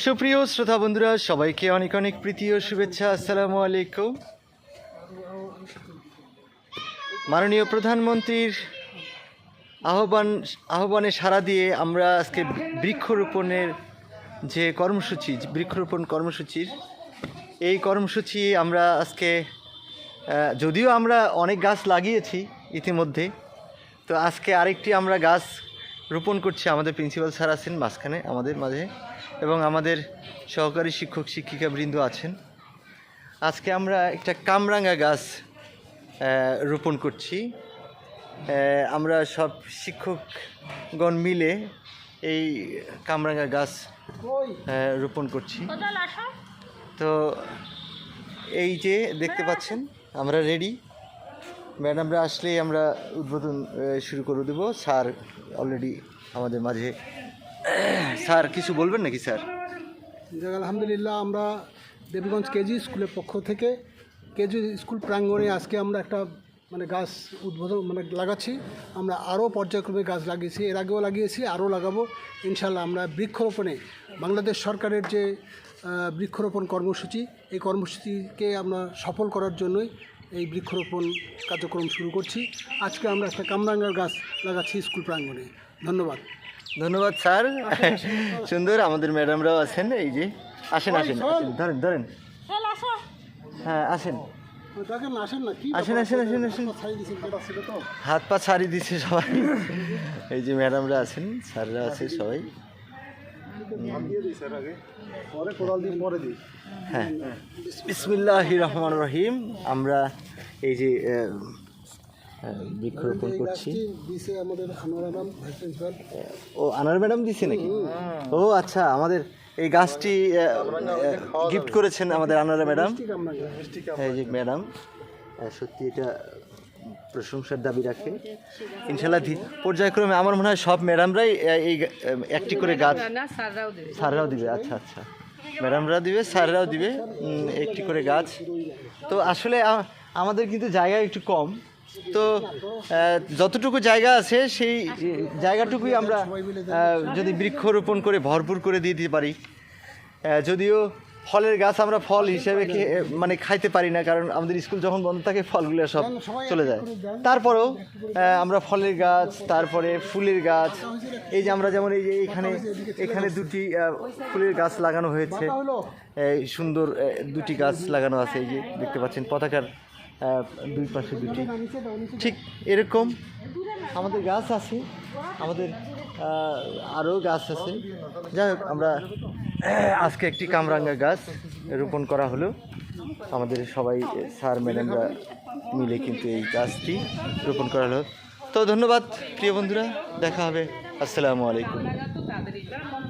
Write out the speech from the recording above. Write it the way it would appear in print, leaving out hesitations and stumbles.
সুপ্রিয় শ্রোতা বন্ধুরা, সবাইকে অনেক অনেক প্রীতি ও শুভেচ্ছা। আসসালামু আলাইকুম। মাননীয় প্রধানমন্ত্রীর আহ্বানে সাড়া দিয়ে আমরা আজকে বৃক্ষরোপণের যে কর্মসূচি, বৃক্ষরোপণ কর্মসূচির এই কর্মসূচি আমরা আজকে যদিও আমরা অনেক গাছ লাগিয়েছি ইতিমধ্যে, তো আজকে আরেকটি আমরা গাছ রোপণ করছি। আমাদের প্রিন্সিপাল স্যার আছেন মাঝখানে আমাদের মাঝে, এবং আমাদের সহকারী শিক্ষক শিক্ষিকাবৃন্দ আছেন। আজকে আমরা একটা কামরাঙা গাছ রোপণ করছি। আমরা সব শিক্ষকগণ মিলে এই কামরাঙা গাছ রোপণ করছি। তো এই যে দেখতে পাচ্ছেন আমরা রেডি। ম্যাডামরা আসলেই আমরা উদ্বোধন শুরু করে দেবো। স্যার অলরেডি আমাদের মাঝে। স্যার কিছু বলবেন নাকি? স্যার, আলহামদুলিল্লাহ, আমরা দেবীগঞ্জ কেজি স্কুলের পক্ষ থেকে কেজি স্কুল প্রাঙ্গণে আজকে আমরা একটা গাছ উদ্বোধন লাগাচ্ছি। আমরা আরও পর্যায়ক্রমে গাছ লাগিয়েছি, এর আগেও লাগিয়েছি, আরও লাগাবো ইনশাল্লাহ। আমরা বৃক্ষরোপণে বাংলাদেশ সরকারের যে বৃক্ষরোপণ কর্মসূচি, এই কর্মসূচিকে আমরা সফল করার জন্যই এই বৃক্ষরোপণ কার্যক্রম শুরু করছি। আজকে আমরা একটা কামরাঙ্গার গাছ লাগাচ্ছি স্কুল প্রাঙ্গণে। ধন্যবাদ স্যার। সুন্দর। আমাদের ম্যাডামরাও আছেন। এই যে আসেন আসেন ধরেন ধরেন হ্যাঁ আসেন আসেন আসেন আসেন আসেন। হাত পা ছাড়িয়ে দিচ্ছে সবাই। এই যে ম্যাডামরা আছেন, স্যাররা আছে সবাই। হ্যাঁ, বিসমিল্লাহির রহমানির রহিম। আমরা এই যে বৃক্ষরোপণ করছি। ও আনার ম্যাডাম দিছে নাকি? ও আচ্ছা, আমাদের এই গাছটি গিফট করেছেন আমাদের আনারা ম্যাডাম। এই যে ম্যাডাম, সত্যি এটা প্রশংসার দাবি রাখে। ইনশাল্লাহ পর্যায়ক্রমে আমার মনে হয় সব ম্যাডামরাই এই একটি করে গাছ, স্যাররাও দিবে। আচ্ছা আচ্ছা, ম্যাডামরা দিবে, স্যাররাও দিবে একটি করে গাছ। তো আসলে আমাদের কিন্তু জায়গা একটু কম, তো যতটুকু জায়গা আছে সেই জায়গাটুকুই আমরা যদি বৃক্ষরোপণ করে ভরপুর করে দিয়ে দিতে পারি। যদিও ফলের গাছ আমরা ফল হিসেবে খাইতে পারি না, কারণ আমাদের স্কুল যখন বন্ধ থাকে ফলগুলো সব চলে যায়। তারপরেও আমরা ফলের গাছ, তারপরে ফুলের গাছ, এই যে আমরা যেমন এই যে এখানে দুটি ফুলের গাছ লাগানো হয়েছে। সুন্দর দুটি গাছ লাগানো আছে, এই যে দেখতে পাচ্ছেন পতাকার দুই পাশে দুটি। ঠিক এরকম আমাদের গাছ আছে, আমাদের আরও গাছ আছে। যাই হোক, আমরা আজকে একটি কামরাঙ্গা গাছ রোপণ করা হলো। আমাদের সবাই স্যার ম্যাডামরা মিলে কিন্তু এই গাছটি রোপণ করা হলো। তো ধন্যবাদ প্রিয় বন্ধুরা, দেখা হবে। আসসালামু আলাইকুম।